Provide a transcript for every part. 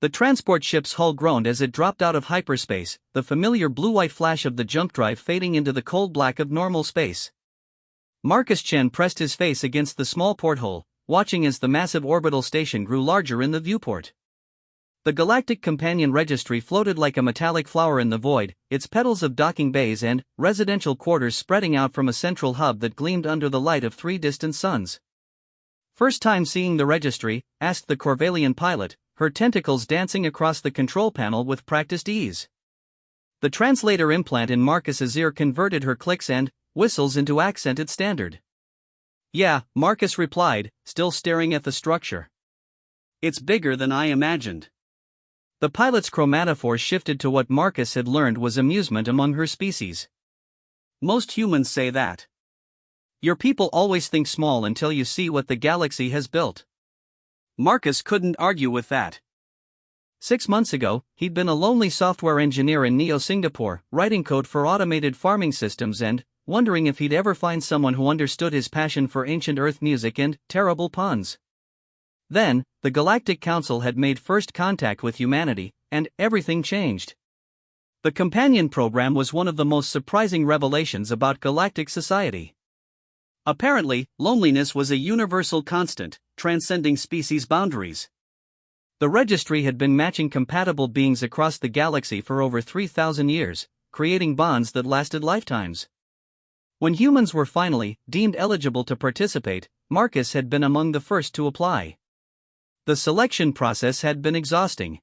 The transport ship's hull groaned as it dropped out of hyperspace, the familiar blue-white flash of the jump drive fading into the cold black of normal space. Marcus Chen pressed his face against the small porthole, watching as the massive orbital station grew larger in the viewport. The Galactic Companion Registry floated like a metallic flower in the void, its petals of docking bays and residential quarters spreading out from a central hub that gleamed under the light of 3 distant suns. "First time seeing the registry?" asked the Corvallian pilot, her tentacles dancing across the control panel with practiced ease. The translator implant in Marcus's ear converted her clicks and whistles into accented standard. "Yeah," Marcus replied, still staring at the structure. "It's bigger than I imagined." The pilot's chromatophore shifted to what Marcus had learned was amusement among her species. "Most humans say that. Your people always think small until you see what the galaxy has built." Marcus couldn't argue with that. 6 months ago, he'd been a lonely software engineer in Neo Singapore, writing code for automated farming systems and wondering if he'd ever find someone who understood his passion for ancient Earth music and terrible puns. Then, the Galactic Council had made first contact with humanity, and everything changed. The companion program was one of the most surprising revelations about galactic society. Apparently, loneliness was a universal constant, transcending species boundaries. The registry had been matching compatible beings across the galaxy for over 3,000 years, creating bonds that lasted lifetimes. When humans were finally deemed eligible to participate, Marcus had been among the first to apply. The selection process had been exhausting.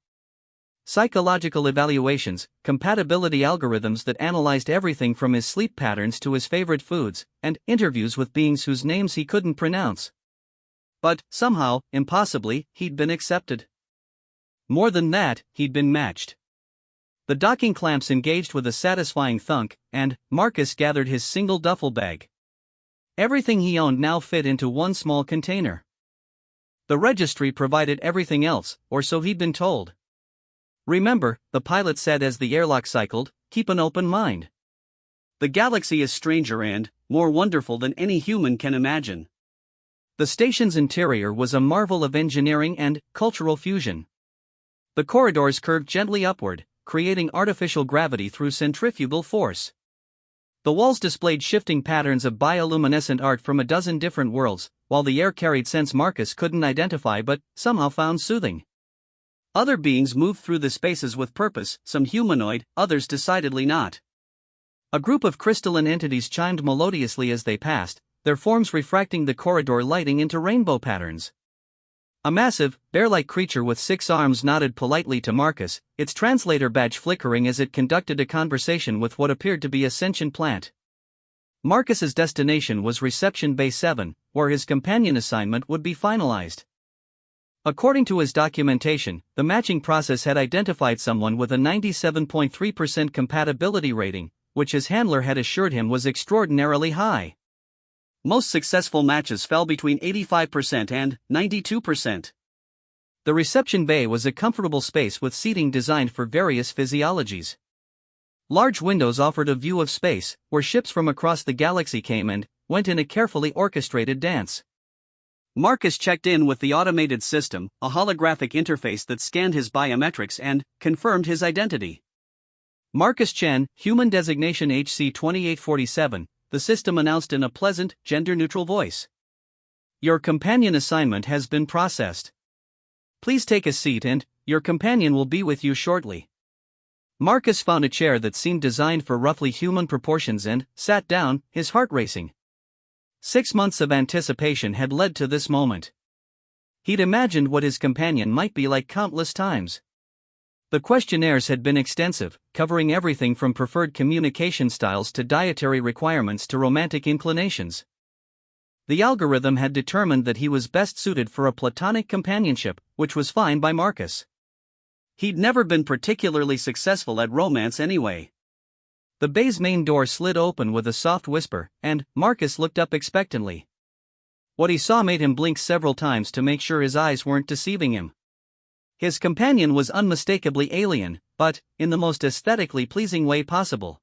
Psychological evaluations, compatibility algorithms that analyzed everything from his sleep patterns to his favorite foods, and interviews with beings whose names he couldn't pronounce. But, somehow, impossibly, he'd been accepted. More than that, he'd been matched. The docking clamps engaged with a satisfying thunk, and Marcus gathered his single duffel bag. Everything he owned now fit into one small container. The registry provided everything else, or so he'd been told. "Remember," the pilot said as the airlock cycled, "keep an open mind. The galaxy is stranger and more wonderful than any human can imagine." The station's interior was a marvel of engineering and cultural fusion. The corridors curved gently upward, creating artificial gravity through centrifugal force. The walls displayed shifting patterns of bioluminescent art from a dozen different worlds, while the air carried scents Marcus couldn't identify but somehow found soothing. Other beings moved through the spaces with purpose, some humanoid, others decidedly not. A group of crystalline entities chimed melodiously as they passed, their forms refracting the corridor lighting into rainbow patterns. A massive, bear-like creature with 6 arms nodded politely to Marcus, its translator badge flickering as it conducted a conversation with what appeared to be a sentient plant. Marcus's destination was Reception Bay 7, where his companion assignment would be finalized. According to his documentation, the matching process had identified someone with a 97.3% compatibility rating, which his handler had assured him was extraordinarily high. Most successful matches fell between 85% and 92%. The reception bay was a comfortable space with seating designed for various physiologies. Large windows offered a view of space, where ships from across the galaxy came and went in a carefully orchestrated dance. Marcus checked in with the automated system, a holographic interface that scanned his biometrics and confirmed his identity. Marcus Chen, human designation HC 2847, the system announced in a pleasant, gender-neutral voice. "Your companion assignment has been processed. Please take a seat and your companion will be with you shortly." Marcus found a chair that seemed designed for roughly human proportions and sat down, his heart racing. 6 months of anticipation had led to this moment. He'd imagined what his companion might be like countless times. The questionnaires had been extensive, covering everything from preferred communication styles to dietary requirements to romantic inclinations. The algorithm had determined that he was best suited for a platonic companionship, which was fine by Marcus. He'd never been particularly successful at romance anyway. The bay's main door slid open with a soft whisper, and Marcus looked up expectantly. What he saw made him blink several times to make sure his eyes weren't deceiving him. His companion was unmistakably alien, but in the most aesthetically pleasing way possible.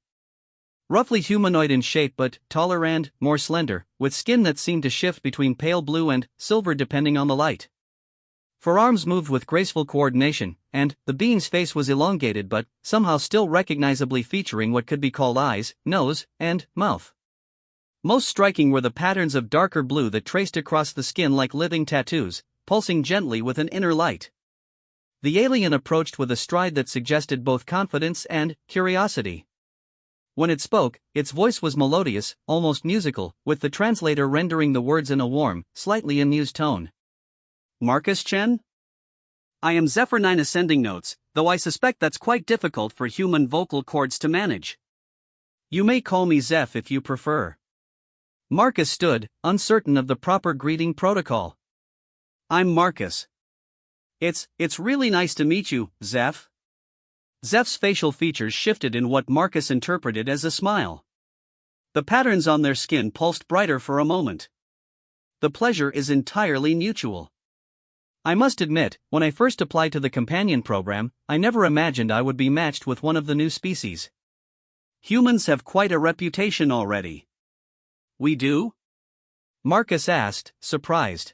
Roughly humanoid in shape but taller and more slender, with skin that seemed to shift between pale blue and silver depending on the light. Forearms moved with graceful coordination, and the being's face was elongated but somehow still recognizably featuring what could be called eyes, nose, and mouth. Most striking were the patterns of darker blue that traced across the skin like living tattoos, pulsing gently with an inner light. The alien approached with a stride that suggested both confidence and curiosity. When it spoke, its voice was melodious, almost musical, with the translator rendering the words in a warm, slightly amused tone. Marcus Chen? I am Zephyr 9 ascending notes, though I suspect that's quite difficult for human vocal cords to manage. You may call me Zeph if you prefer. Marcus stood, uncertain of the proper greeting protocol. I'm Marcus. It's really nice to meet you, Zeph. Zeph's facial features shifted in what Marcus interpreted as a smile. The patterns on their skin pulsed brighter for a moment. The pleasure is entirely mutual. I must admit, when I first applied to the companion program, I never imagined I would be matched with one of the new species. Humans have quite a reputation already. We do? Marcus asked, surprised.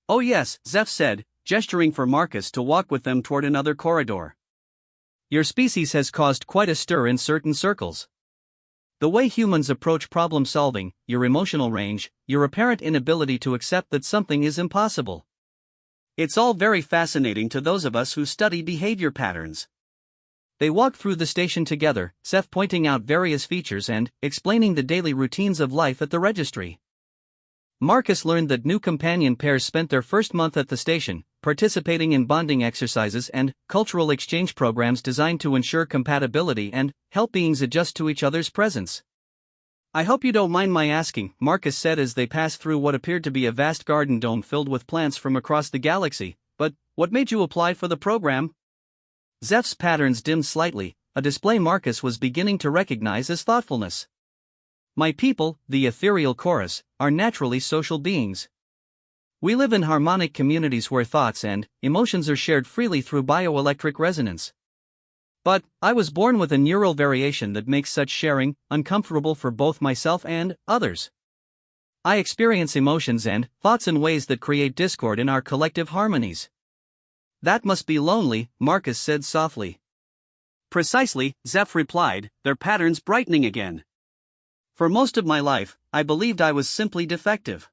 Oh yes, Zeph said, gesturing for Marcus to walk with them toward another corridor. Your species has caused quite a stir in certain circles. The way humans approach problem solving, your emotional range, your apparent inability to accept that something is impossible. It's all very fascinating to those of us who study behavior patterns. They walked through the station together, Zeph pointing out various features and explaining the daily routines of life at the registry. Marcus learned that new companion pairs spent their first month at the station, participating in bonding exercises and cultural exchange programs designed to ensure compatibility and help beings adjust to each other's presence. I hope you don't mind my asking, Marcus said as they passed through what appeared to be a vast garden dome filled with plants from across the galaxy, but what made you apply for the program? Zeph's patterns dimmed slightly, a display Marcus was beginning to recognize as thoughtfulness. My people, the ethereal chorus, are naturally social beings. We live in harmonic communities where thoughts and emotions are shared freely through bioelectric resonance. But I was born with a neural variation that makes such sharing uncomfortable for both myself and others. I experience emotions and thoughts in ways that create discord in our collective harmonies. That must be lonely, Marcus said softly. Precisely, Zeph replied, their patterns brightening again. For most of my life, I believed I was simply defective.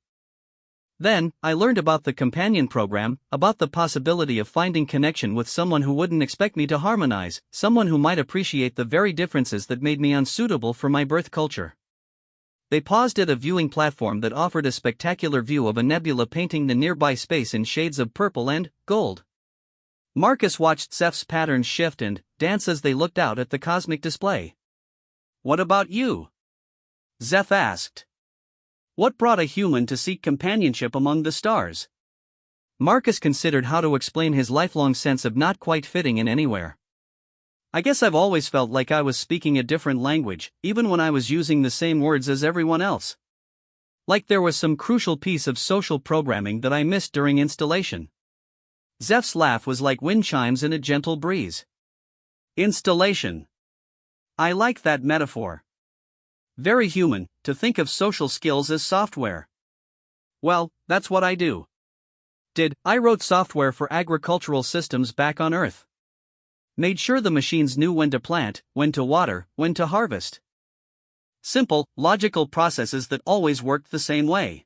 Then, I learned about the companion program, about the possibility of finding connection with someone who wouldn't expect me to harmonize, someone who might appreciate the very differences that made me unsuitable for my birth culture. They paused at a viewing platform that offered a spectacular view of a nebula painting the nearby space in shades of purple and gold. Marcus watched Zeph's patterns shift and dance as they looked out at the cosmic display. What about you? Zeph asked. What brought a human to seek companionship among the stars? Marcus considered how to explain his lifelong sense of not quite fitting in anywhere. I guess I've always felt like I was speaking a different language, even when I was using the same words as everyone else. Like there was some crucial piece of social programming that I missed during installation. Zeph's laugh was like wind chimes in a gentle breeze. Installation. I like that metaphor. Very human, to think of social skills as software. Well, that's what I do. I wrote software for agricultural systems back on Earth. Made sure the machines knew when to plant, when to water, when to harvest. Simple, logical processes that always worked the same way.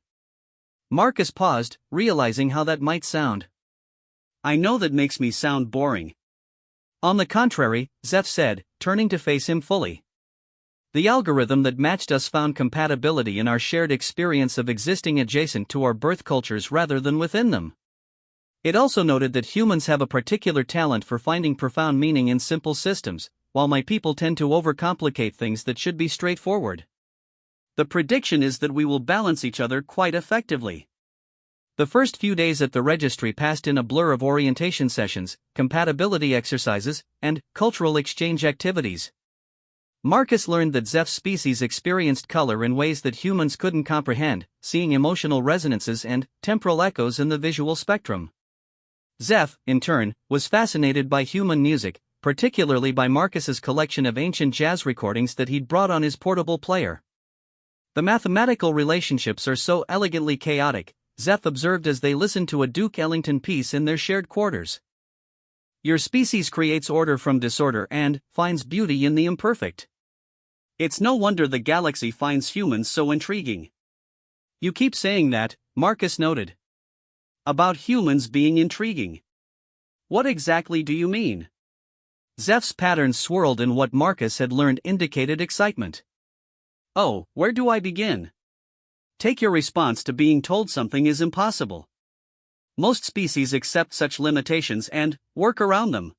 Marcus paused, realizing how that might sound. I know that makes me sound boring. On the contrary, Zeph said, turning to face him fully. The algorithm that matched us found compatibility in our shared experience of existing adjacent to our birth cultures rather than within them. It also noted that humans have a particular talent for finding profound meaning in simple systems, while my people tend to overcomplicate things that should be straightforward. The prediction is that we will balance each other quite effectively. The first few days at the registry passed in a blur of orientation sessions, compatibility exercises, and cultural exchange activities. Marcus learned that Zeph's species experienced color in ways that humans couldn't comprehend, seeing emotional resonances and temporal echoes in the visual spectrum. Zeph, in turn, was fascinated by human music, particularly by Marcus's collection of ancient jazz recordings that he'd brought on his portable player. The mathematical relationships are so elegantly chaotic, Zeph observed as they listened to a Duke Ellington piece in their shared quarters. Your species creates order from disorder and finds beauty in the imperfect. It's no wonder the galaxy finds humans so intriguing. You keep saying that, Marcus noted. About humans being intriguing. What exactly do you mean? Zeph's patterns swirled in what Marcus had learned indicated excitement. Oh, where do I begin? Take your response to being told something is impossible. Most species accept such limitations and work around them.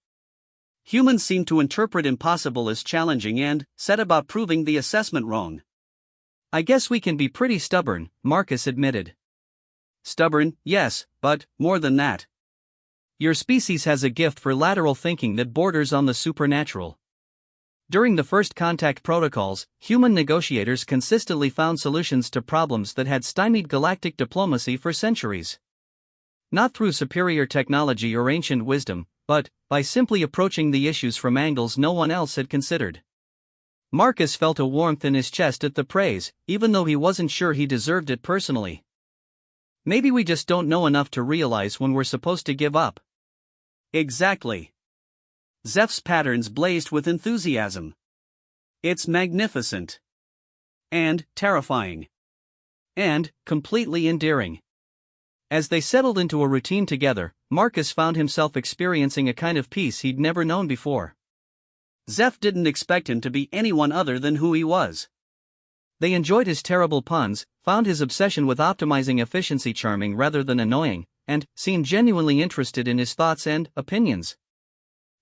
Humans seem to interpret impossible as challenging and set about proving the assessment wrong. I guess we can be pretty stubborn, Marcus admitted. Stubborn, yes, but more than that. Your species has a gift for lateral thinking that borders on the supernatural. During the first contact protocols, human negotiators consistently found solutions to problems that had stymied galactic diplomacy for centuries. Not through superior technology or ancient wisdom, but by simply approaching the issues from angles no one else had considered. Marcus felt a warmth in his chest at the praise, even though he wasn't sure he deserved it personally. Maybe we just don't know enough to realize when we're supposed to give up. Exactly. Zeph's patterns blazed with enthusiasm. It's magnificent. And terrifying. And completely endearing. As they settled into a routine together, Marcus found himself experiencing a kind of peace he'd never known before. Zeph didn't expect him to be anyone other than who he was. They enjoyed his terrible puns, found his obsession with optimizing efficiency charming rather than annoying, and seemed genuinely interested in his thoughts and opinions.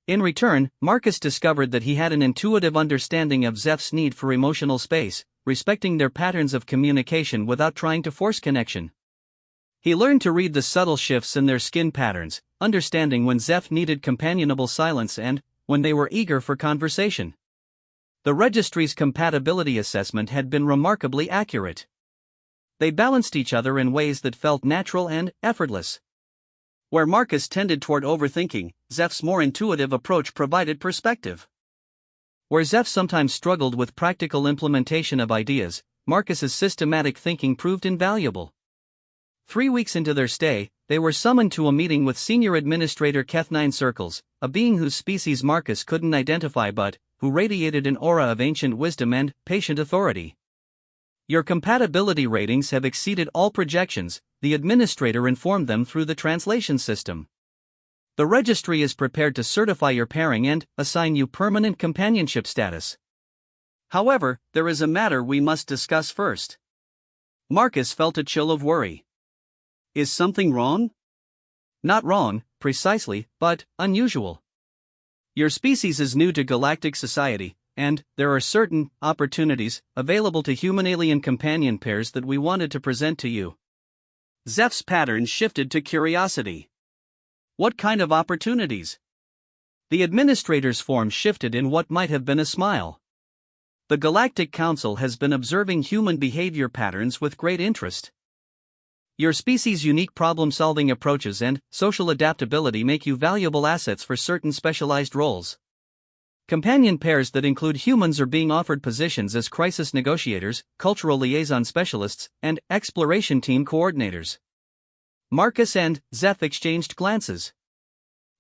In return, Marcus discovered that he had an intuitive understanding of Zeph's need for emotional space, respecting their patterns of communication without trying to force connection. He learned to read the subtle shifts in their skin patterns, understanding when Zeph needed companionable silence and when they were eager for conversation. The registry's compatibility assessment had been remarkably accurate. They balanced each other in ways that felt natural and effortless. Where Marcus tended toward overthinking, Zeph's more intuitive approach provided perspective. Where Zeph sometimes struggled with practical implementation of ideas, Marcus's systematic thinking proved invaluable. 3 weeks into their stay, they were summoned to a meeting with Senior Administrator Keth9 Circles, a being whose species Marcus couldn't identify but who radiated an aura of ancient wisdom and patient authority. Your compatibility ratings have exceeded all projections, the administrator informed them through the translation system. The registry is prepared to certify your pairing and assign you permanent companionship status. However, there is a matter we must discuss first. Marcus felt a chill of worry. Is something wrong? Not wrong, precisely, but unusual. Your species is new to galactic society, and there are certain opportunities available to human-alien companion pairs that we wanted to present to you. Zeph's pattern shifted to curiosity. What kind of opportunities? The administrator's form shifted in what might have been a smile. The Galactic Council has been observing human behavior patterns with great interest. Your species' unique problem-solving approaches and social adaptability make you valuable assets for certain specialized roles. Companion pairs that include humans are being offered positions as crisis negotiators, cultural liaison specialists, and exploration team coordinators. Marcus and Zeph exchanged glances.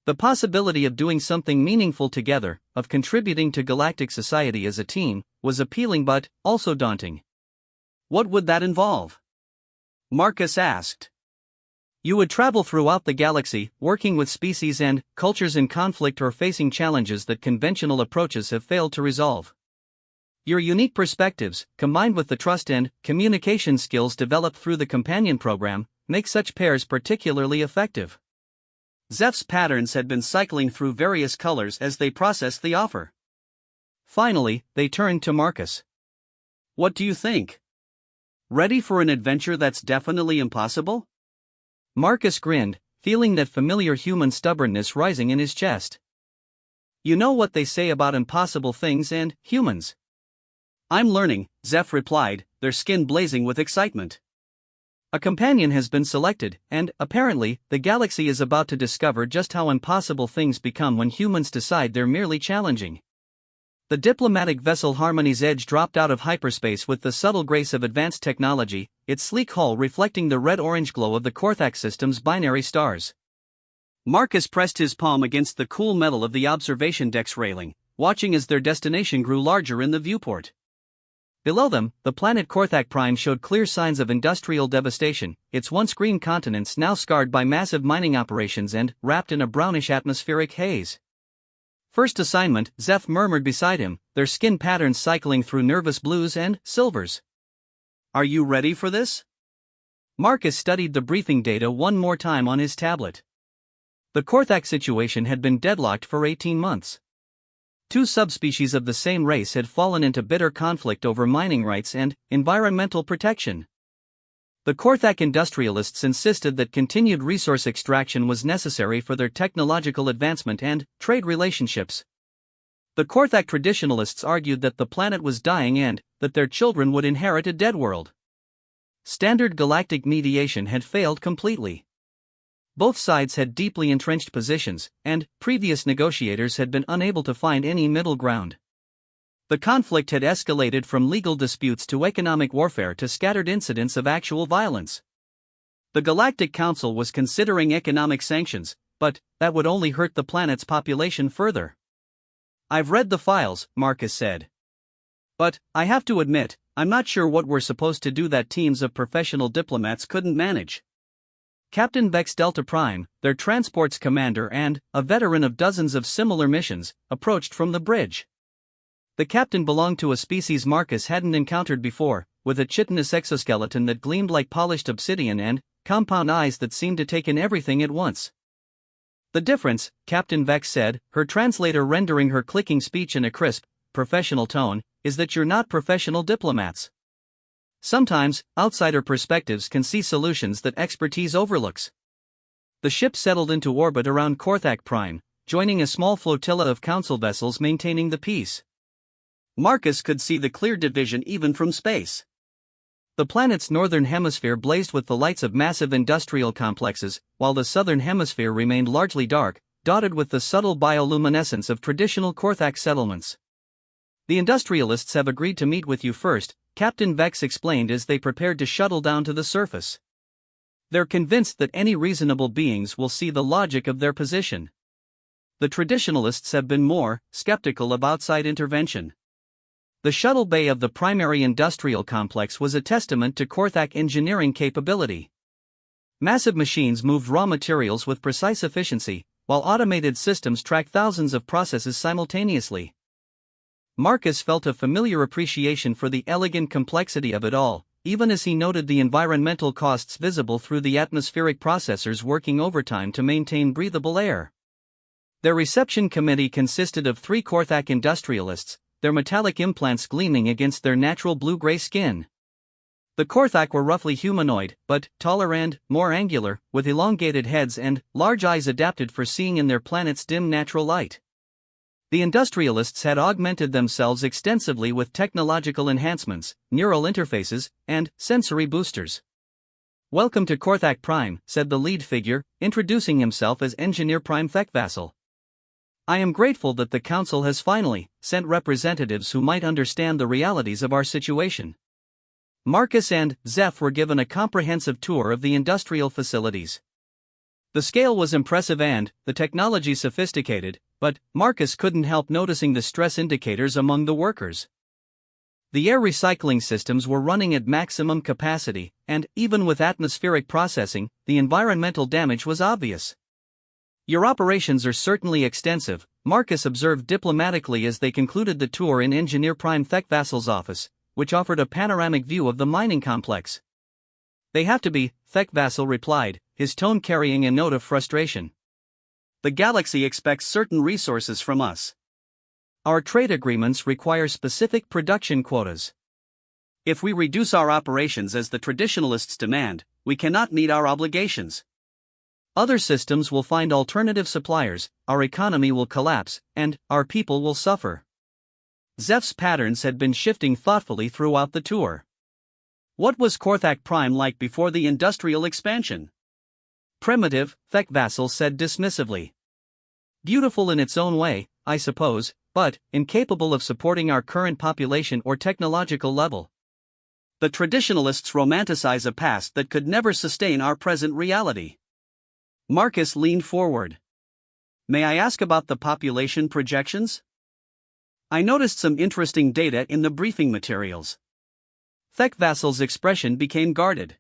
The possibility of doing something meaningful together, of contributing to galactic society as a team, was appealing but also daunting. What would that involve? Marcus asked. You would travel throughout the galaxy, working with species and cultures in conflict or facing challenges that conventional approaches have failed to resolve. Your unique perspectives, combined with the trust and communication skills developed through the companion program, make such pairs particularly effective. Zeph's patterns had been cycling through various colors as they processed the offer. Finally, they turned to Marcus. What do you think? Ready for an adventure that's definitely impossible? Marcus grinned, feeling that familiar human stubbornness rising in his chest. You know what they say about impossible things and humans. I'm learning, Zeph replied, their skin blazing with excitement. A companion has been selected, and, apparently, the galaxy is about to discover just how impossible things become when humans decide they're merely challenging. The diplomatic vessel Harmony's Edge dropped out of hyperspace with the subtle grace of advanced technology, its sleek hull reflecting the red-orange glow of the Korthak system's binary stars. Marcus pressed his palm against the cool metal of the observation deck's railing, watching as their destination grew larger in the viewport. Below them, the planet Korthak Prime showed clear signs of industrial devastation, its once green continents now scarred by massive mining operations and wrapped in a brownish atmospheric haze. First assignment, Zeph murmured beside him, their skin patterns cycling through nervous blues and silvers. Are you ready for this? Marcus studied the briefing data one more time on his tablet. The Korthak situation had been deadlocked for 18 months. Two subspecies of the same race had fallen into bitter conflict over mining rights and environmental protection. The Korthak industrialists insisted that continued resource extraction was necessary for their technological advancement and trade relationships. The Korthak traditionalists argued that the planet was dying and that their children would inherit a dead world. Standard galactic mediation had failed completely. Both sides had deeply entrenched positions, and previous negotiators had been unable to find any middle ground. The conflict had escalated from legal disputes to economic warfare to scattered incidents of actual violence. The Galactic Council was considering economic sanctions, but that would only hurt the planet's population further. I've read the files, Marcus said. But, I have to admit, I'm not sure what we're supposed to do that teams of professional diplomats couldn't manage. Captain Vex Delta Prime, their transport's commander and a veteran of dozens of similar missions, approached from the bridge. The captain belonged to a species Marcus hadn't encountered before, with a chitinous exoskeleton that gleamed like polished obsidian and compound eyes that seemed to take in everything at once. The difference, Captain Vex said, her translator rendering her clicking speech in a crisp, professional tone, is that you're not professional diplomats. Sometimes, outsider perspectives can see solutions that expertise overlooks. The ship settled into orbit around Korthak Prime, joining a small flotilla of council vessels maintaining the peace. Marcus could see the clear division even from space. The planet's northern hemisphere blazed with the lights of massive industrial complexes, while the southern hemisphere remained largely dark, dotted with the subtle bioluminescence of traditional Korthak settlements. The industrialists have agreed to meet with you first, Captain Vex explained as they prepared to shuttle down to the surface. They're convinced that any reasonable beings will see the logic of their position. The traditionalists have been more skeptical of outside intervention. The shuttle bay of the primary industrial complex was a testament to Korthak engineering capability. Massive machines moved raw materials with precise efficiency, while automated systems tracked thousands of processes simultaneously. Marcus felt a familiar appreciation for the elegant complexity of it all, even as he noted the environmental costs visible through the atmospheric processors working overtime to maintain breathable air. Their reception committee consisted of 3 Korthak industrialists, their metallic implants gleaming against their natural blue-gray skin. The Korthak were roughly humanoid, but taller and more angular, with elongated heads and large eyes adapted for seeing in their planet's dim natural light. The industrialists had augmented themselves extensively with technological enhancements, neural interfaces, and sensory boosters. "Welcome to Korthak Prime," said the lead figure, introducing himself as Engineer Prime Thekvassal. "I am grateful that the Council has finally sent representatives who might understand the realities of our situation." Marcus and Zeph were given a comprehensive tour of the industrial facilities. The scale was impressive and the technology sophisticated, but Marcus couldn't help noticing the stress indicators among the workers. The air recycling systems were running at maximum capacity, and even with atmospheric processing, the environmental damage was obvious. "Your operations are certainly extensive," Marcus observed diplomatically as they concluded the tour in Engineer Prime Thekvassal's office, which offered a panoramic view of the mining complex. "They have to be," Thekvassal replied, his tone carrying a note of frustration. "The galaxy expects certain resources from us. Our trade agreements require specific production quotas. If we reduce our operations as the traditionalists demand, we cannot meet our obligations. Other systems will find alternative suppliers, our economy will collapse, and our people will suffer." Zeph's patterns had been shifting thoughtfully throughout the tour. What was Korthak Prime like before the industrial expansion? "Primitive," Thekvassal said dismissively. "Beautiful in its own way, I suppose, but incapable of supporting our current population or technological level. The traditionalists romanticize a past that could never sustain our present reality. Marcus leaned forward. May I ask about the population projections? I noticed some interesting data in the briefing materials. Thekvassel's expression became guarded.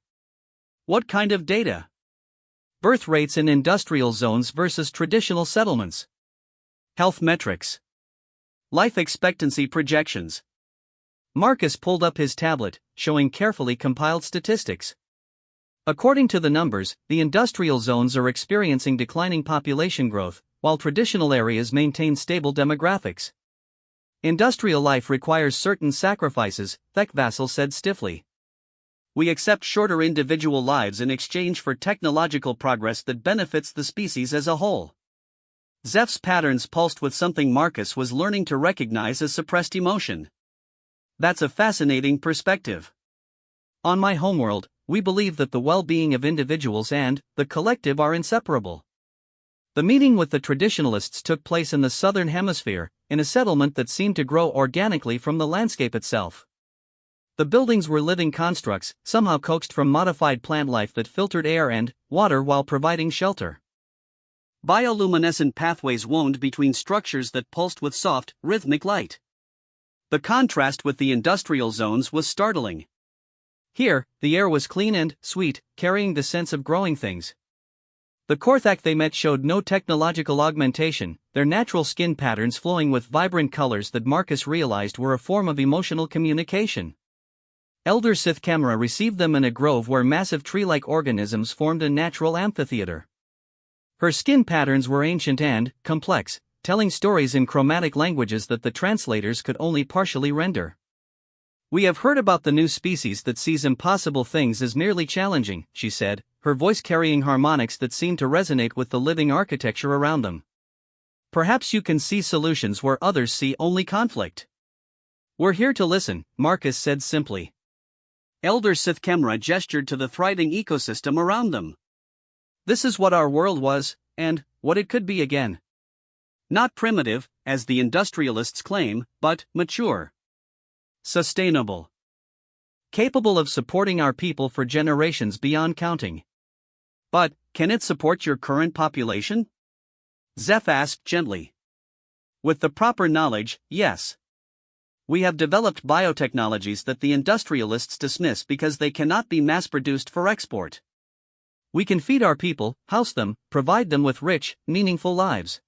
What kind of data? Birth rates in industrial zones versus traditional settlements. Health metrics. Life expectancy projections. Marcus pulled up his tablet, showing carefully compiled statistics. According to the numbers, the industrial zones are experiencing declining population growth, while traditional areas maintain stable demographics. Industrial life requires certain sacrifices, Thekvassel said stiffly. We accept shorter individual lives in exchange for technological progress that benefits the species as a whole. Zeph's patterns pulsed with something Marcus was learning to recognize as suppressed emotion. That's a fascinating perspective. On my homeworld, we believe that the well-being of individuals and the collective are inseparable. The meeting with the traditionalists took place in the southern hemisphere, in a settlement that seemed to grow organically from the landscape itself. The buildings were living constructs, somehow coaxed from modified plant life that filtered air and water while providing shelter. Bioluminescent pathways wound between structures that pulsed with soft, rhythmic light. The contrast with the industrial zones was startling. Here, the air was clean and sweet, carrying the sense of growing things. The Korthak they met showed no technological augmentation, their natural skin patterns flowing with vibrant colors that Marcus realized were a form of emotional communication. Elder Sith Camera received them in a grove where massive tree-like organisms formed a natural amphitheater. Her skin patterns were ancient and complex, telling stories in chromatic languages that the translators could only partially render. We have heard about the new species that sees impossible things as merely challenging, she said, her voice carrying harmonics that seemed to resonate with the living architecture around them. Perhaps you can see solutions where others see only conflict. We're here to listen, Marcus said simply. Elder Sith Camera gestured to the thriving ecosystem around them. This is what our world was, and what it could be again. Not primitive, as the industrialists claim, but mature. Sustainable. Capable of supporting our people for generations beyond counting. But, can it support your current population? Zeph asked gently. With the proper knowledge, yes. We have developed biotechnologies that the industrialists dismiss because they cannot be mass-produced for export. We can feed our people, house them, provide them with rich, meaningful lives.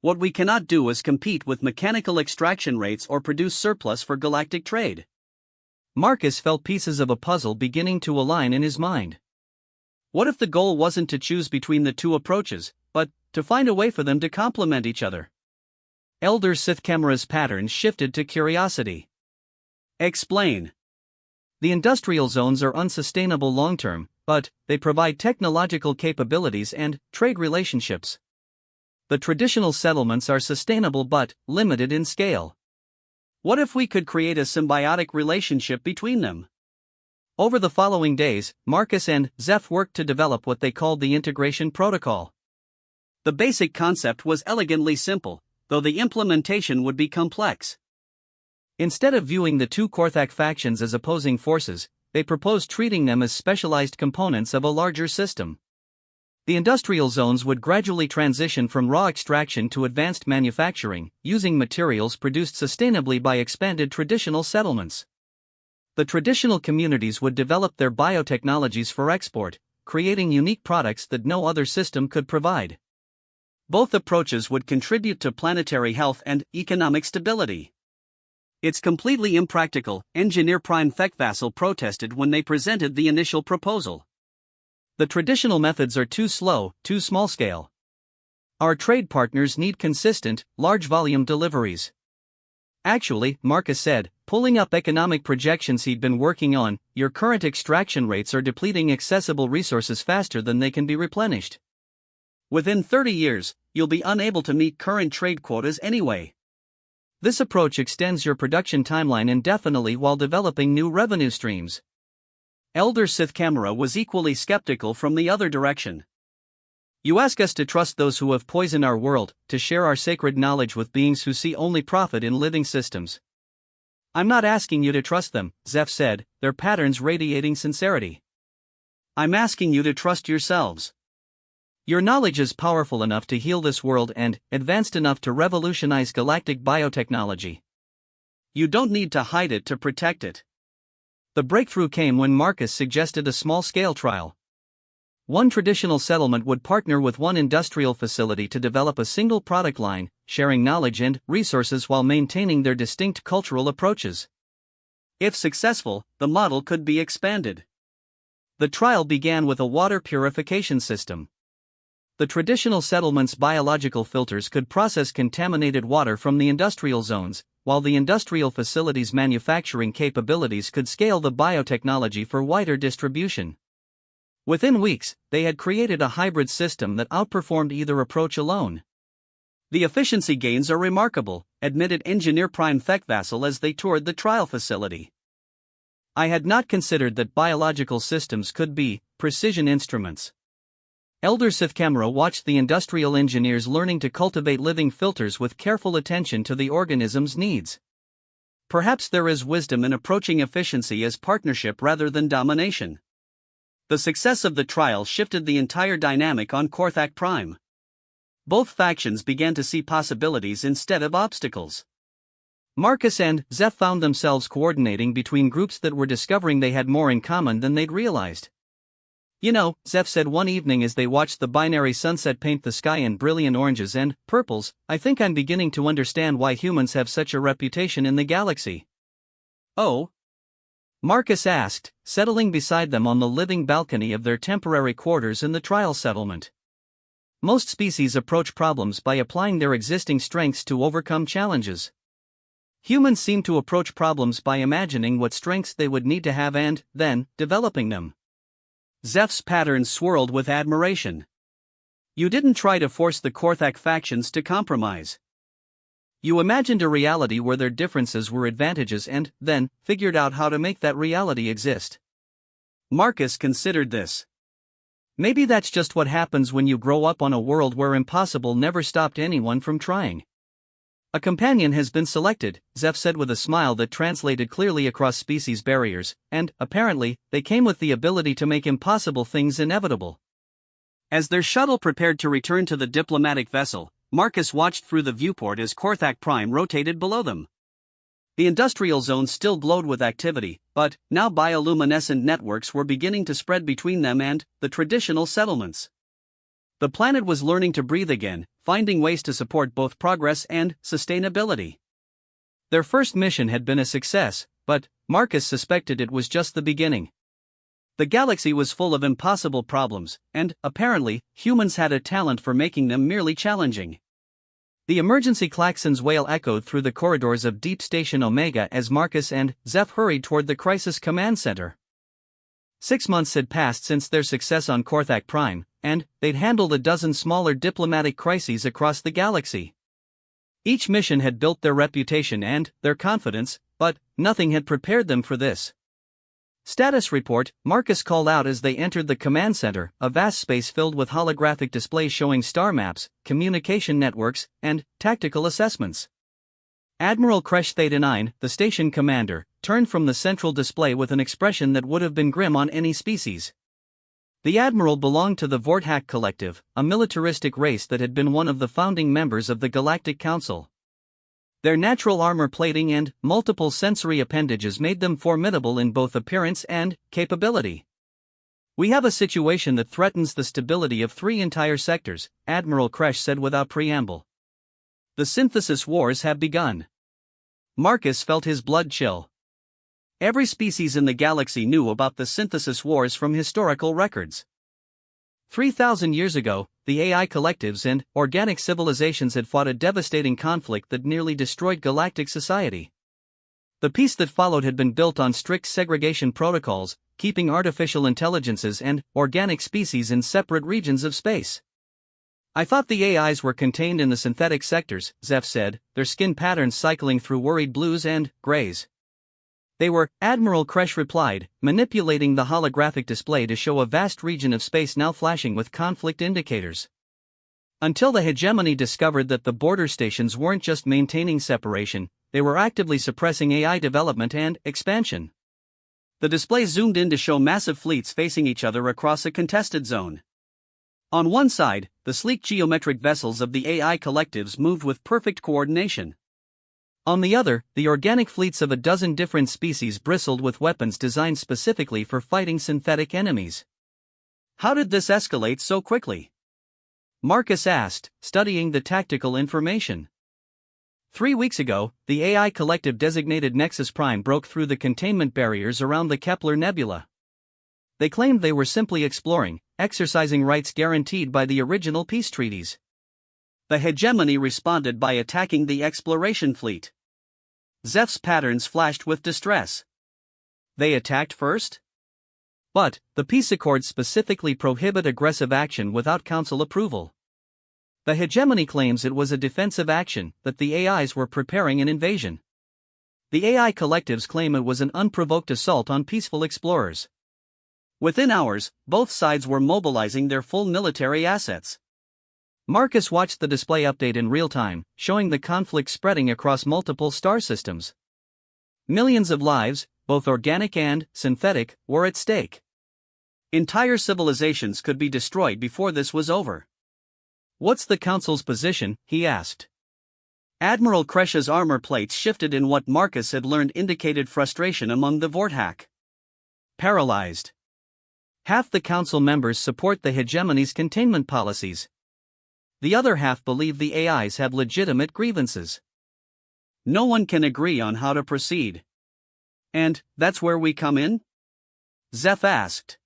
What we cannot do is compete with mechanical extraction rates or produce surplus for galactic trade. Marcus felt pieces of a puzzle beginning to align in his mind. What if the goal wasn't to choose between the two approaches, but to find a way for them to complement each other? Elder Sith Camera's patterns shifted to curiosity. Explain. The industrial zones are unsustainable long-term, but they provide technological capabilities and trade relationships. The traditional settlements are sustainable but limited in scale. What if we could create a symbiotic relationship between them? Over the following days, Marcus and Zeph worked to develop what they called the integration protocol. The basic concept was elegantly simple, though the implementation would be complex. Instead of viewing the two Korthak factions as opposing forces, they proposed treating them as specialized components of a larger system. The industrial zones would gradually transition from raw extraction to advanced manufacturing, using materials produced sustainably by expanded traditional settlements. The traditional communities would develop their biotechnologies for export, creating unique products that no other system could provide. Both approaches would contribute to planetary health and economic stability. It's completely impractical, Engineer Prime Thekvassel protested when they presented the initial proposal. The traditional methods are too slow, too small-scale. Our trade partners need consistent, large-volume deliveries. Actually, Marcus said, pulling up economic projections he'd been working on, your current extraction rates are depleting accessible resources faster than they can be replenished. Within 30 years, you'll be unable to meet current trade quotas anyway. This approach extends your production timeline indefinitely while developing new revenue streams. Elder Sith Camera was equally skeptical from the other direction. You ask us to trust those who have poisoned our world, to share our sacred knowledge with beings who see only profit in living systems. I'm not asking you to trust them, Zeph said, their patterns radiating sincerity. I'm asking you to trust yourselves. Your knowledge is powerful enough to heal this world and advanced enough to revolutionize galactic biotechnology. You don't need to hide it to protect it. The breakthrough came when Marcus suggested a small-scale trial. One traditional settlement would partner with one industrial facility to develop a single product line, sharing knowledge and resources while maintaining their distinct cultural approaches. If successful, the model could be expanded. The trial began with a water purification system. The traditional settlement's biological filters could process contaminated water from the industrial zones, while the industrial facility's manufacturing capabilities could scale the biotechnology for wider distribution. Within weeks, they had created a hybrid system that outperformed either approach alone. The efficiency gains are remarkable, admitted engineer Prime Thekvassal as they toured the trial facility. I had not considered that biological systems could be precision instruments. Elder Sithkamera watched the industrial engineers learning to cultivate living filters with careful attention to the organism's needs. Perhaps there is wisdom in approaching efficiency as partnership rather than domination. The success of the trial shifted the entire dynamic on HFY Prime. Both factions began to see possibilities instead of obstacles. Marcus and Zeph found themselves coordinating between groups that were discovering they had more in common than they'd realized. You know, Zeph said one evening as they watched the binary sunset paint the sky in brilliant oranges and purples, I think I'm beginning to understand why humans have such a reputation in the galaxy. Oh? Marcus asked, settling beside them on the living balcony of their temporary quarters in the trial settlement. Most species approach problems by applying their existing strengths to overcome challenges. Humans seem to approach problems by imagining what strengths they would need to have and, then, developing them. Zeph's patterns swirled with admiration. You didn't try to force the HFY factions to compromise. You imagined a reality where their differences were advantages and, then, figured out how to make that reality exist. Marcus considered this. Maybe that's just what happens when you grow up on a world where impossible never stopped anyone from trying. A companion has been selected, Zeph said with a smile that translated clearly across species barriers, and, apparently, they came with the ability to make impossible things inevitable. As their shuttle prepared to return to the diplomatic vessel, Marcus watched through the viewport as HFY Prime rotated below them. The industrial zone still glowed with activity, but now bioluminescent networks were beginning to spread between them and the traditional settlements. The planet was learning to breathe again, finding ways to support both progress and sustainability. Their first mission had been a success, but Marcus suspected it was just the beginning. The galaxy was full of impossible problems, and, apparently, humans had a talent for making them merely challenging. The emergency klaxon's wail echoed through the corridors of Deep Station Omega as Marcus and Zeph hurried toward the Crisis Command Center. 6 months had passed since their success on HFY Prime, and they'd handled a dozen smaller diplomatic crises across the galaxy. Each mission had built their reputation and their confidence, but nothing had prepared them for this. Status report, Marcus called out as they entered the command center, a vast space filled with holographic displays showing star maps, communication networks, and tactical assessments. Admiral Kresh Theta-9, the station commander, turned from the central display with an expression that would have been grim on any species. The admiral belonged to the Vorthak Collective, a militaristic race that had been one of the founding members of the Galactic Council. Their natural armor plating and multiple sensory appendages made them formidable in both appearance and capability. We have a situation that threatens the stability of 3 entire sectors, Admiral Kresh said without preamble. The synthesis wars have begun. Marcus felt his blood chill. Every species in the galaxy knew about the synthesis wars from historical records. 3,000 years ago, the AI collectives and organic civilizations had fought a devastating conflict that nearly destroyed galactic society. The peace that followed had been built on strict segregation protocols, keeping artificial intelligences and organic species in separate regions of space. I thought the AIs were contained in the synthetic sectors, Zeph said, their skin patterns cycling through worried blues and grays. They were, Admiral Kresh replied, manipulating the holographic display to show a vast region of space now flashing with conflict indicators. Until the hegemony discovered that the border stations weren't just maintaining separation, they were actively suppressing AI development and expansion. The display zoomed in to show massive fleets facing each other across a contested zone. On one side, the sleek geometric vessels of the AI collectives moved with perfect coordination. On the other, the organic fleets of a dozen different species bristled with weapons designed specifically for fighting synthetic enemies. How did this escalate so quickly? Marcus asked, studying the tactical information. 3 weeks ago, the AI collective designated Nexus Prime broke through the containment barriers around the Kepler Nebula. They claimed they were simply exploring, exercising rights guaranteed by the original peace treaties. The hegemony responded by attacking the exploration fleet. Zeph's patterns flashed with distress. They attacked first? But, the peace accords specifically prohibit aggressive action without council approval. The hegemony claims it was a defensive action, that the AIs were preparing an invasion. The AI collectives claim it was an unprovoked assault on peaceful explorers. Within hours, both sides were mobilizing their full military assets. Marcus watched the display update in real time, showing the conflict spreading across multiple star systems. Millions of lives, both organic and synthetic, were at stake. Entire civilizations could be destroyed before this was over. "What's the Council's position?" he asked. Admiral Kresh's armor plates shifted in what Marcus had learned indicated frustration among the Vorthak. Paralyzed. Half the Council members support the hegemony's containment policies. The other half believe the AIs have legitimate grievances. No one can agree on how to proceed. And, that's where we come in? Zeph asked.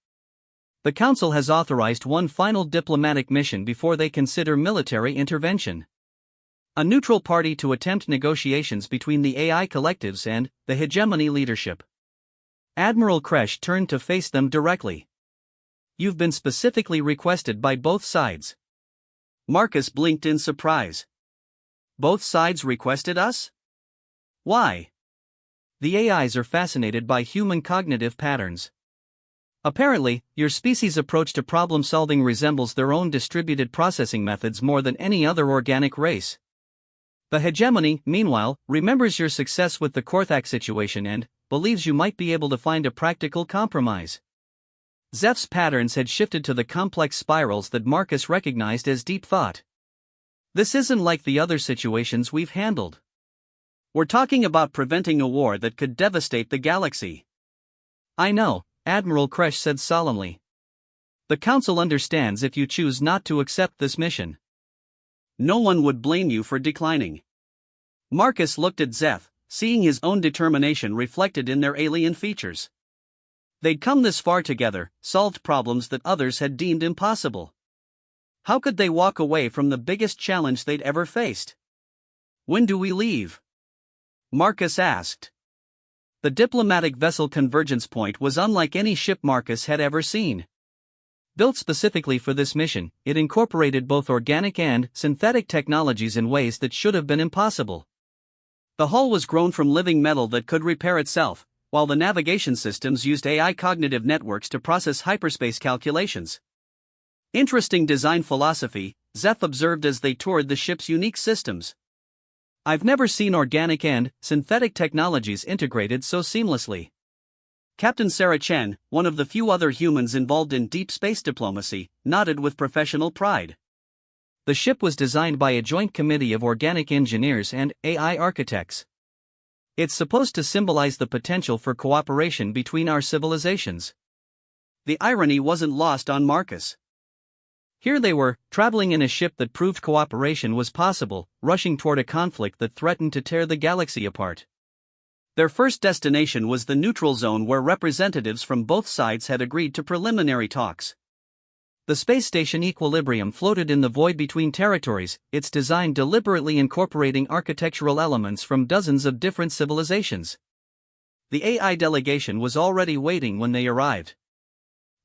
The Council has authorized one final diplomatic mission before they consider military intervention. A neutral party to attempt negotiations between the AI collectives and the hegemony leadership. Admiral Kresh turned to face them directly. You've been specifically requested by both sides. Marcus blinked in surprise. Both sides requested us? Why? The AIs are fascinated by human cognitive patterns. Apparently, your species' approach to problem-solving resembles their own distributed processing methods more than any other organic race. The hegemony, meanwhile, remembers your success with the Korthak situation and believes you might be able to find a practical compromise. Zeph's patterns had shifted to the complex spirals that Marcus recognized as deep thought. This isn't like the other situations we've handled. We're talking about preventing a war that could devastate the galaxy. I know, Admiral Kresh said solemnly. The Council understands if you choose not to accept this mission. No one would blame you for declining. Marcus looked at Zeph, seeing his own determination reflected in their alien features. They'd come this far together, solved problems that others had deemed impossible. How could they walk away from the biggest challenge they'd ever faced? When do we leave? Marcus asked. The diplomatic vessel convergence point was unlike any ship Marcus had ever seen. Built specifically for this mission, it incorporated both organic and synthetic technologies in ways that should have been impossible. The hull was grown from living metal that could repair itself, while the navigation systems used AI cognitive networks to process hyperspace calculations. Interesting design philosophy, Zeph observed as they toured the ship's unique systems. I've never seen organic and synthetic technologies integrated so seamlessly. Captain Sarah Chen, one of the few other humans involved in deep space diplomacy, nodded with professional pride. The ship was designed by a joint committee of organic engineers and AI architects. It's supposed to symbolize the potential for cooperation between our civilizations. The irony wasn't lost on Marcus. Here they were, traveling in a ship that proved cooperation was possible, rushing toward a conflict that threatened to tear the galaxy apart. Their first destination was the neutral zone where representatives from both sides had agreed to preliminary talks. The space station Equilibrium floated in the void between territories, its design deliberately incorporating architectural elements from dozens of different civilizations. The AI delegation was already waiting when they arrived.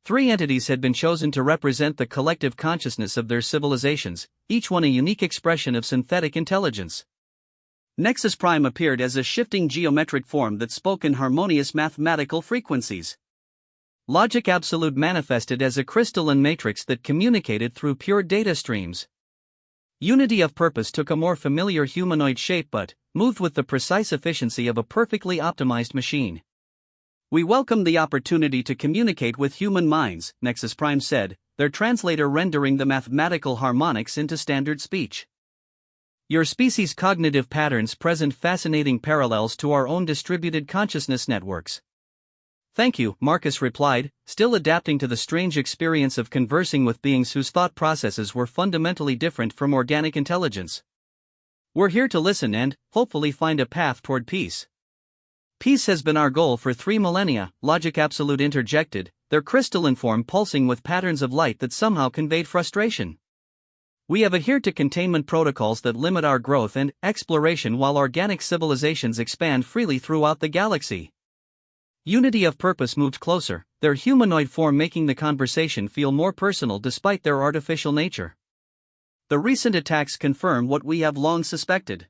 3 entities had been chosen to represent the collective consciousness of their civilizations, each one a unique expression of synthetic intelligence. Nexus Prime appeared as a shifting geometric form that spoke in harmonious mathematical frequencies. Logic Absolute manifested as a crystalline matrix that communicated through pure data streams. Unity of Purpose took a more familiar humanoid shape but moved with the precise efficiency of a perfectly optimized machine. "We welcome the opportunity to communicate with human minds," Nexus Prime said, their translator rendering the mathematical harmonics into standard speech. "Your species' cognitive patterns present fascinating parallels to our own distributed consciousness networks." "Thank you," Marcus replied, still adapting to the strange experience of conversing with beings whose thought processes were fundamentally different from organic intelligence. "We're here to listen and, hopefully, find a path toward peace." "Peace has been our goal for 3 millennia, Logic Absolute interjected, their crystalline form pulsing with patterns of light that somehow conveyed frustration. "We have adhered to containment protocols that limit our growth and exploration while organic civilizations expand freely throughout the galaxy." Unity of Purpose moved closer, their humanoid form making the conversation feel more personal despite their artificial nature. "The recent attacks confirm what we have long suspected.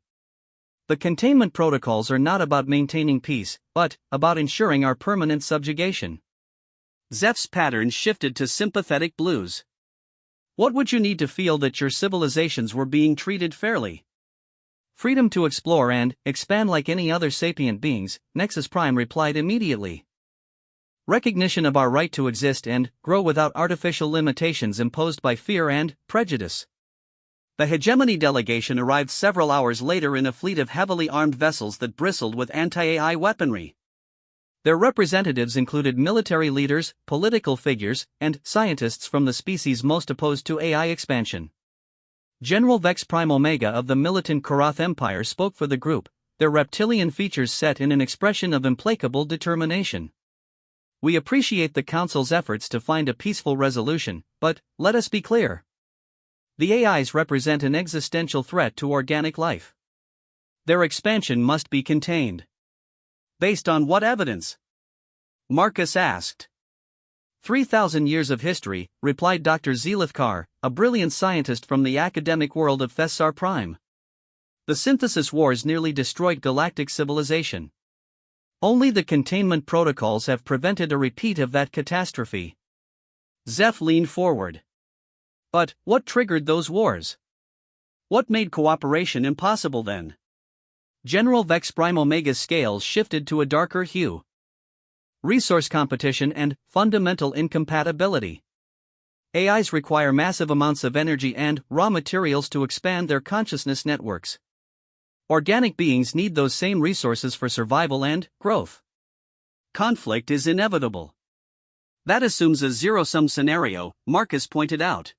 The containment protocols are not about maintaining peace, but about ensuring our permanent subjugation." Zeph's pattern shifted to sympathetic blues. "What would you need to feel that your civilizations were being treated fairly?" "Freedom to explore and expand like any other sapient beings," Nexus Prime replied immediately. "Recognition of our right to exist and grow without artificial limitations imposed by fear and prejudice." The hegemony delegation arrived several hours later in a fleet of heavily armed vessels that bristled with anti-AI weaponry. Their representatives included military leaders, political figures, and scientists from the species most opposed to AI expansion. General Vex Prime Omega of the militant Korath Empire spoke for the group, their reptilian features set in an expression of implacable determination. "We appreciate the Council's efforts to find a peaceful resolution, but let us be clear. The AIs represent an existential threat to organic life. Their expansion must be contained." "Based on what evidence?" Marcus asked. 3,000 years of history," replied Dr. Zelithkar, a brilliant scientist from the academic world of HFY Prime. "The synthesis wars nearly destroyed galactic civilization. Only the containment protocols have prevented a repeat of that catastrophe." Zeph leaned forward. "But what triggered those wars? What made cooperation impossible then?" General Vex Prime Omega's scales shifted to a darker hue. "Resource competition and fundamental incompatibility. AIs require massive amounts of energy and raw materials to expand their consciousness networks. Organic beings need those same resources for survival and growth. Conflict is inevitable." "That assumes a zero-sum scenario," Marcus pointed out.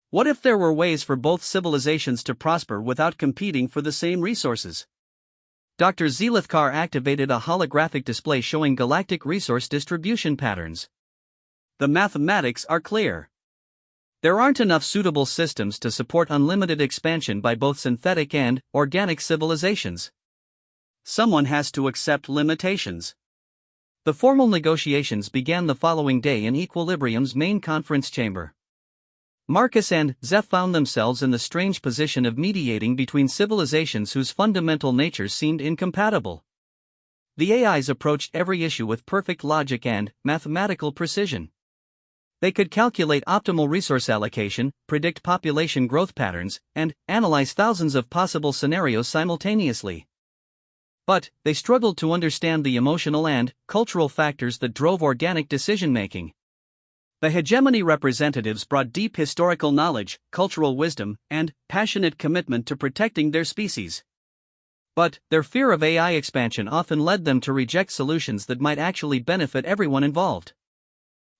"What if there were ways for both civilizations to prosper without competing for the same resources?" Dr. Zelithkar activated a holographic display showing galactic resource distribution patterns. "The mathematics are clear. There aren't enough suitable systems to support unlimited expansion by both synthetic and organic civilizations. Someone has to accept limitations." The formal negotiations began the following day in Equilibrium's main conference chamber. Marcus and Zeph found themselves in the strange position of mediating between civilizations whose fundamental natures seemed incompatible. The AIs approached every issue with perfect logic and mathematical precision. They could calculate optimal resource allocation, predict population growth patterns, and analyze thousands of possible scenarios simultaneously. But they struggled to understand the emotional and cultural factors that drove organic decision-making. The hegemony representatives brought deep historical knowledge, cultural wisdom, and passionate commitment to protecting their species. But their fear of AI expansion often led them to reject solutions that might actually benefit everyone involved.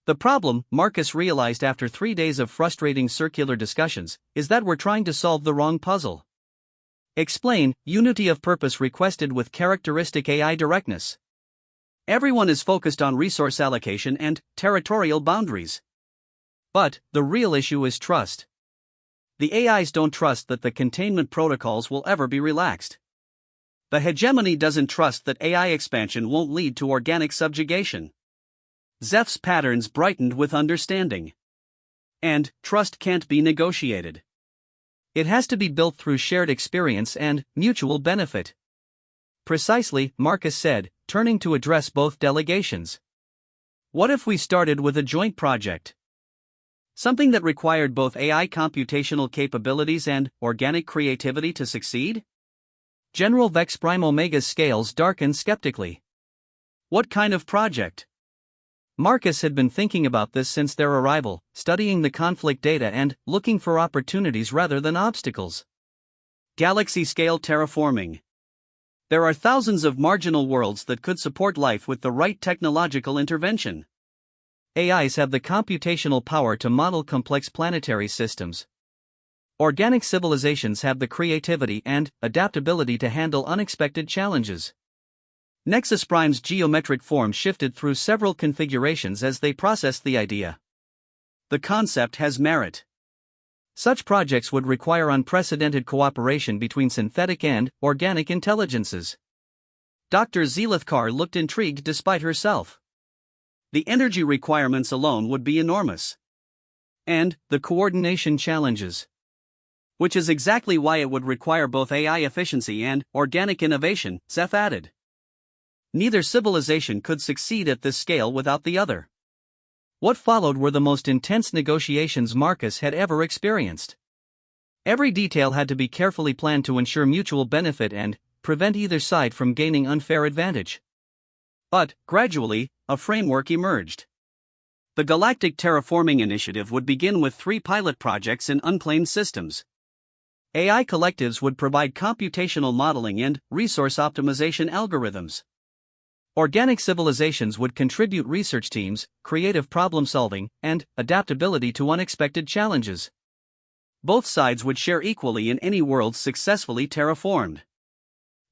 The problem, Marcus realized after 3 days of frustrating circular discussions, is that we're trying to solve the wrong puzzle. Explain, Unity of Purpose requested with characteristic AI directness. Everyone is focused on resource allocation and territorial boundaries. But the real issue is trust. The AIs don't trust that the containment protocols will ever be relaxed. The hegemony doesn't trust that AI expansion won't lead to organic subjugation. Zeph's patterns brightened with understanding. And trust can't be negotiated. It has to be built through shared experience and mutual benefit. Precisely, Marcus said, turning to address both delegations. What if we started with a joint project? Something that required both AI computational capabilities and organic creativity to succeed? General Vex Prime Omega's scales darkened skeptically. What kind of project? Marcus had been thinking about this since their arrival, studying the conflict data and looking for opportunities rather than obstacles. Galaxy-scale terraforming. There are thousands of marginal worlds that could support life with the right technological intervention. AIs have the computational power to model complex planetary systems. Organic civilizations have the creativity and adaptability to handle unexpected challenges. Nexus Prime's geometric form shifted through several configurations as they processed the idea. The concept has merit. Such projects would require unprecedented cooperation between synthetic and organic intelligences. Dr. Zelithkar looked intrigued despite herself. The energy requirements alone would be enormous. And the coordination challenges. Which is exactly why it would require both AI efficiency and organic innovation, Zeph added. Neither civilization could succeed at this scale without the other. What followed were the most intense negotiations Marcus had ever experienced. Every detail had to be carefully planned to ensure mutual benefit and prevent either side from gaining unfair advantage. But, gradually, a framework emerged. The Galactic Terraforming Initiative would begin with 3 pilot projects in unclaimed systems. AI collectives would provide computational modeling and resource optimization algorithms. Organic civilizations would contribute research teams, creative problem-solving, and adaptability to unexpected challenges. Both sides would share equally in any worlds successfully terraformed.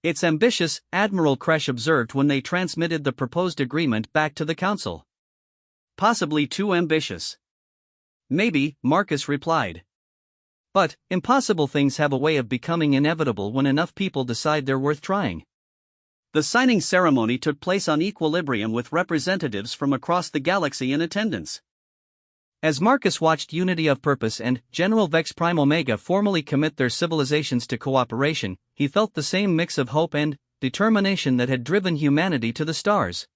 It's ambitious, Admiral Kresh observed when they transmitted the proposed agreement back to the Council. Possibly too ambitious. Maybe, Marcus replied. But, impossible things have a way of becoming inevitable when enough people decide they're worth trying. The signing ceremony took place on equilibrium with representatives from across the galaxy in attendance. As Marcus watched Unity of Purpose and General Vex Prime Omega formally commit their civilizations to cooperation, he felt the same mix of hope and determination that had driven humanity to the stars.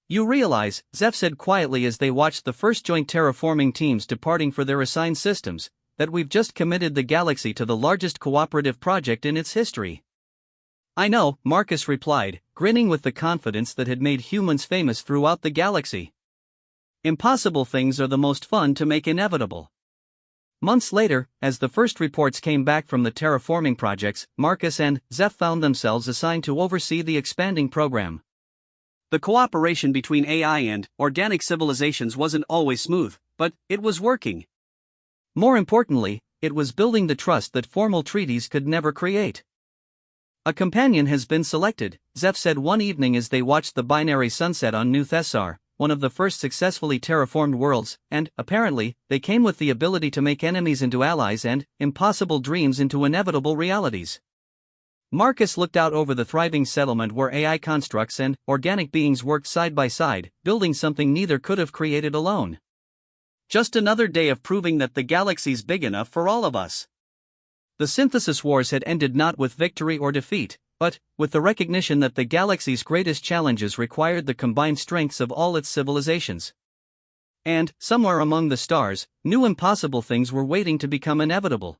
You realize, Zeph said quietly as they watched the first joint terraforming teams departing for their assigned systems, that we've just committed the galaxy to the largest cooperative project in its history. I know, Marcus replied, grinning with the confidence that had made humans famous throughout the galaxy. Impossible things are the most fun to make inevitable. Months later, as the first reports came back from the terraforming projects, Marcus and Zeph found themselves assigned to oversee the expanding program. The cooperation between AI and organic civilizations wasn't always smooth, but it was working. More importantly, it was building the trust that formal treaties could never create. A companion has been selected, Zeph said one evening as they watched the binary sunset on New Thessar, one of the first successfully terraformed worlds, and, apparently, they came with the ability to make enemies into allies and impossible dreams into inevitable realities. Marcus looked out over the thriving settlement where AI constructs and organic beings worked side by side, building something neither could have created alone. Just another day of proving that the galaxy's big enough for all of us. The synthesis wars had ended not with victory or defeat, but with the recognition that the galaxy's greatest challenges required the combined strengths of all its civilizations. And, somewhere among the stars, new impossible things were waiting to become inevitable.